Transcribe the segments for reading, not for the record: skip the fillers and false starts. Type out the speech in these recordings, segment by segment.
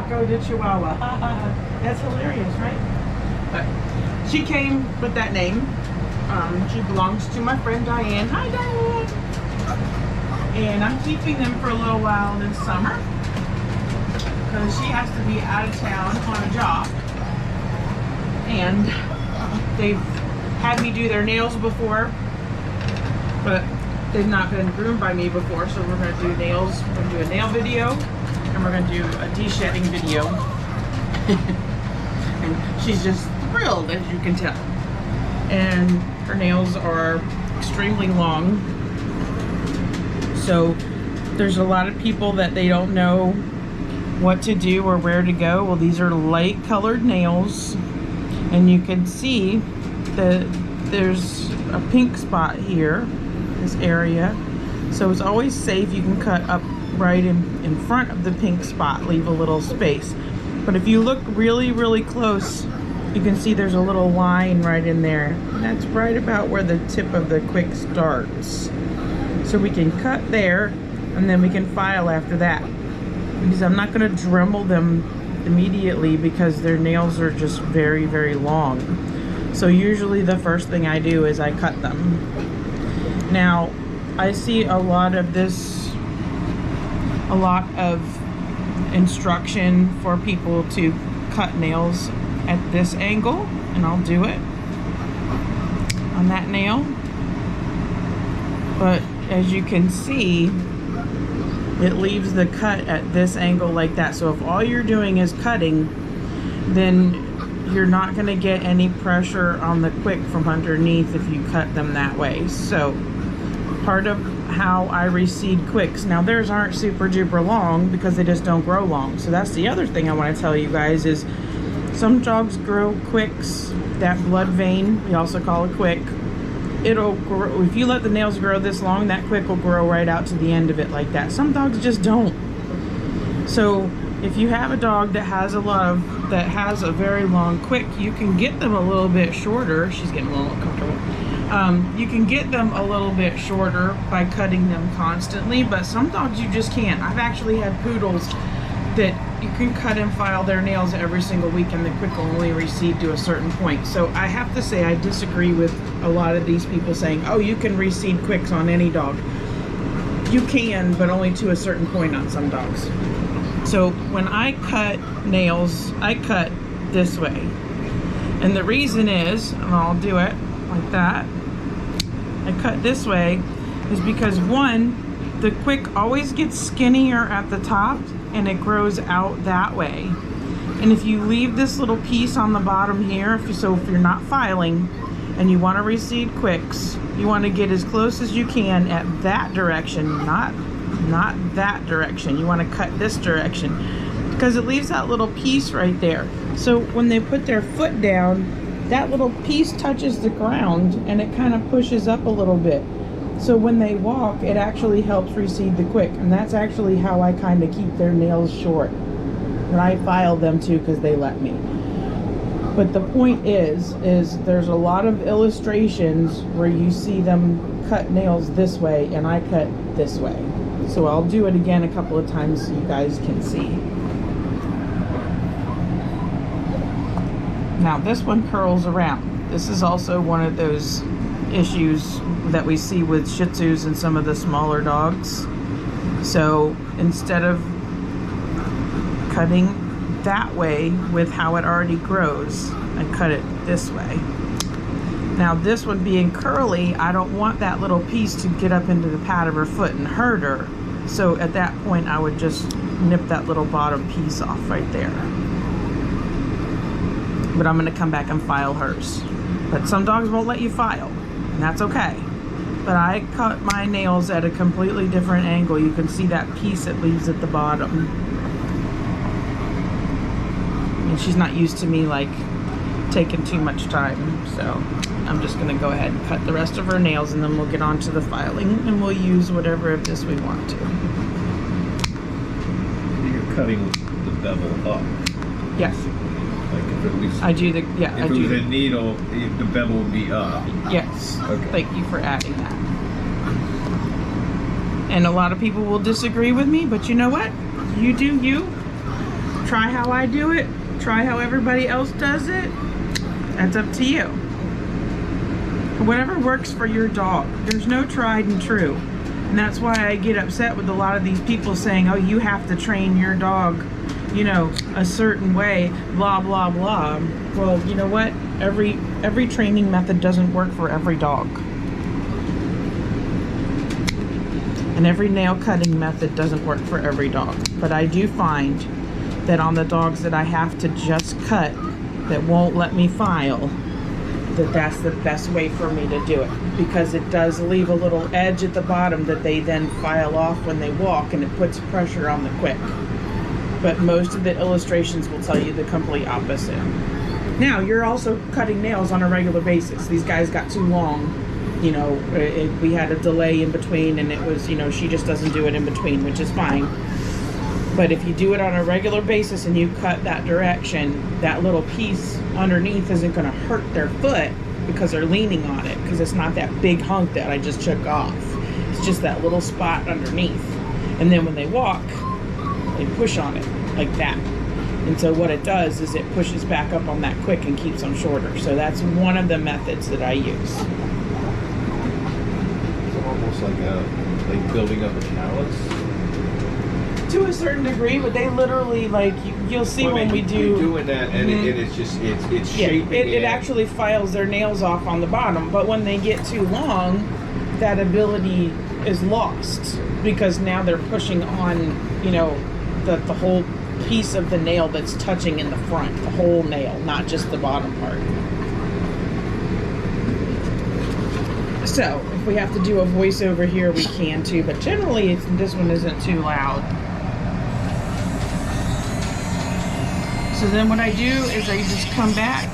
Taco de Chihuahua. That's hilarious, right? But she came with that name. She belongs to my friend Diane. Hi, Diane. And I'm keeping them for a little while this summer because she has to be out of town on a job. And they've had me do their nails before, but they've not been groomed by me before. So we're going to do nails. We're going to do a nail video, and we're going to do a de-shedding video. And she's just thrilled, as you can tell. And her nails are extremely long. So there's a lot of people that they don't know what to do or where to go. Well, these are light colored nails, and you can see that there's a pink spot here, this area. So it's always safe. You can cut up right in front of the pink spot, leave a little space. But if you look really, really close, you can see there's a little line right in there. And that's right about where the tip of the quick starts. So we can cut there, and then we can file after that. Because I'm not going to Dremel them immediately because their nails are just very, very long. So usually the first thing I do is I cut them. Now, I see a lot of instruction for people to cut nails at this angle, and I'll do it on that nail. But as you can see, it leaves the cut at this angle like that. So if all you're doing is cutting, then you're not going to get any pressure on the quick from underneath if you cut them that way. So part of how I reseed quicks, now theirs aren't super duper long because they just don't grow long. So that's the other thing I want to tell you guys is some dogs grow quicks, that blood vein, we also call it quick. It'll grow, if you let the nails grow this long, that quick will grow right out to the end of it like that. Some dogs just don't. So if you have a dog that has a very long quick, you can get them a little bit shorter. She's getting a little uncomfortable. You can get them a little bit shorter by cutting them constantly, but some dogs you just can't. I've actually had poodles that you can cut and file their nails every single week, and the quick will only recede to a certain point. So I have to say I disagree with a lot of these people saying, oh, you can reseed quicks on any dog. You can, but only to a certain point on some dogs. So when I cut nails, I cut this way. And the reason is, and I'll do it like that, I cut this way, is because one, the quick always gets skinnier at the top and it grows out that way. And if you leave this little piece on the bottom here, if you're not filing and you want to reseed quicks, you want to get as close as you can at that direction, not that direction. You want to cut this direction because it leaves that little piece right there. So when they put their foot down, that little piece touches the ground and it kind of pushes up a little bit. So when they walk, it actually helps reseed the quick. And that's actually how I kind of keep their nails short. And I file them too because they let me. But the point is there's a lot of illustrations where you see them cut nails this way and I cut this way. So I'll do it again a couple of times so you guys can see. Now this one curls around. This is also one of those issues that we see with Shih Tzus and some of the smaller dogs. So instead of cutting that way with how it already grows, I cut it this way. Now this one being curly, I don't want that little piece to get up into the pad of her foot and hurt her. So at that point I would just nip that little bottom piece off right there. But I'm going to come back and file hers. But some dogs won't let you file, and that's okay. But I cut my nails at a completely different angle. You can see that piece it leaves at the bottom. And she's not used to me like taking too much time, so I'm just going to go ahead and cut the rest of her nails, and then we'll get on to the filing, and we'll use whatever of this we want to. You're cutting the bevel up. Yes. Like if it was, I do the, yeah, if I it do. was a needle, the bevel would be up. Yes. Okay. Thank you for adding that. And a lot of people will disagree with me, but you know what? You do you. Try how I do it. Try how everybody else does it. That's up to you. Whatever works for your dog. There's no tried and true. And that's why I get upset with a lot of these people saying, oh, you have to train your dog, you know, a certain way, blah, blah, blah. Well, you know what? Every training method doesn't work for every dog. And every nail cutting method doesn't work for every dog. But I do find that on the dogs that I have to just cut, that won't let me file, that's the best way for me to do it, because it does leave a little edge at the bottom that they then file off when they walk, and it puts pressure on the quick. But most of the illustrations will tell you the complete opposite. Now, you're also cutting nails on a regular basis. These guys got too long, you know, we had a delay in between, and it was, you know, she just doesn't do it in between, which is fine. But if you do it on a regular basis and you cut that direction, that little piece underneath isn't going to hurt their foot because they're leaning on it, because it's not that big hunk that I just took off. It's just that little spot underneath. And then when they walk, they push on it like that. And so what it does is it pushes back up on that quick and keeps them shorter. So that's one of the methods that I use. It's almost like building up a callus. To a certain degree, but they literally, like, you'll see when we do... You're doing that, and it's just, it's shaping it actually files their nails off on the bottom, but when they get too long, that ability is lost, because now they're pushing on, you know, the whole piece of the nail that's touching in the front, the whole nail, not just the bottom part. So, if we have to do a voiceover here, we can too, but generally this one isn't too loud. So then what I do is I just come back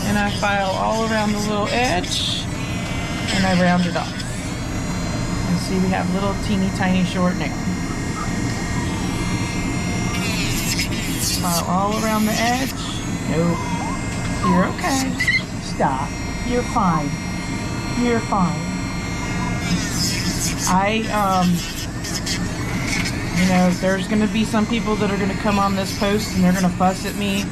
and I file all around the little edge and I round it off. And see, we have little teeny tiny short nail. File all around the edge. Nope. You're okay. Stop. You're fine. You're fine. You know, there's going to be some people that are going to come on this post and they're going to fuss at me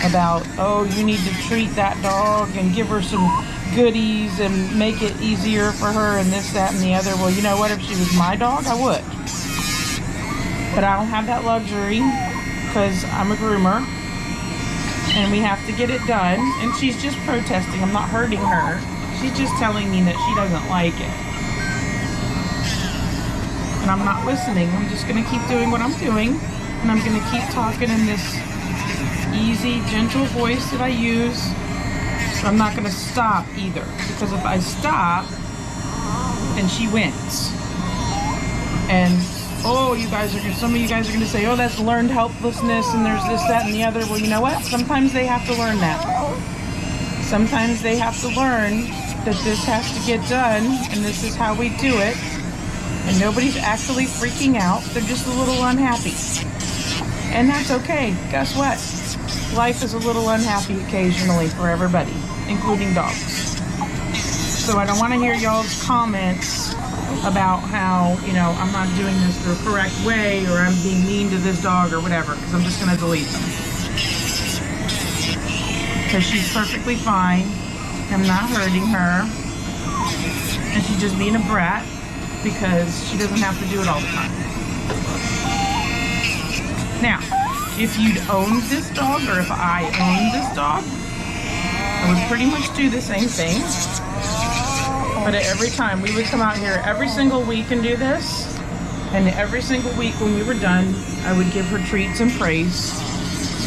about, oh, you need to treat that dog and give her some goodies and make it easier for her and this, that, and the other. Well, you know what? If she was my dog, I would. But I don't have that luxury because I'm a groomer and we have to get it done. And she's just protesting. I'm not hurting her. She's just telling me that she doesn't like it. And I'm not listening. I'm just going to keep doing what I'm doing. And I'm going to keep talking in this easy, gentle voice that I use. But I'm not going to stop either. Because if I stop, then she wins. And, oh, some of you guys are going to say, oh, that's learned helplessness and there's this, that, and the other. Well, you know what? Sometimes they have to learn that. Sometimes they have to learn that this has to get done and this is how we do it. And nobody's actually freaking out. They're just a little unhappy. And that's okay. Guess what? Life is a little unhappy occasionally for everybody, including dogs. So I don't want to hear y'all's comments about how, you know, I'm not doing this the correct way or I'm being mean to this dog or whatever, because I'm just going to delete them. Because she's perfectly fine. I'm not hurting her. And she's just being a brat, because she doesn't have to do it all the time. Now, if you'd owned this dog, or if I owned this dog, I would pretty much do the same thing. But every time, we would come out here every single week and do this. And every single week when we were done, I would give her treats and praise.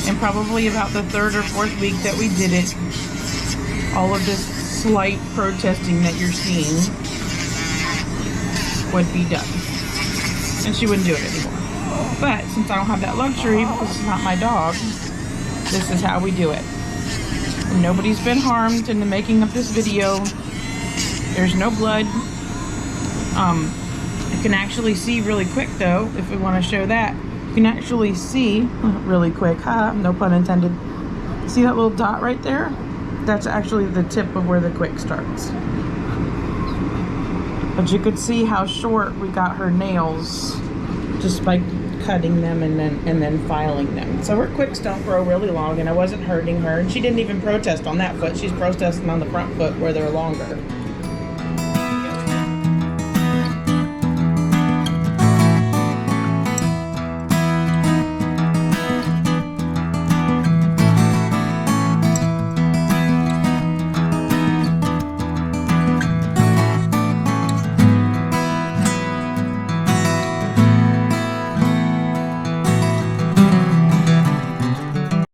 And probably about the third or fourth week that we did it, all of this slight protesting that you're seeing would be done. And she wouldn't do it anymore. But since I don't have that luxury, because it's not my dog, this is how we do it. And nobody's been harmed in the making of this video. There's no blood. You can actually see really quick though, if we want to show that. You can actually see really quick, no pun intended. See that little dot right there? That's actually the tip of where the quick starts. But you could see how short we got her nails just by cutting them and then filing them. So her quicks don't grow really long, and I wasn't hurting her, and she didn't even protest on that foot. She's protesting on the front foot where they're longer.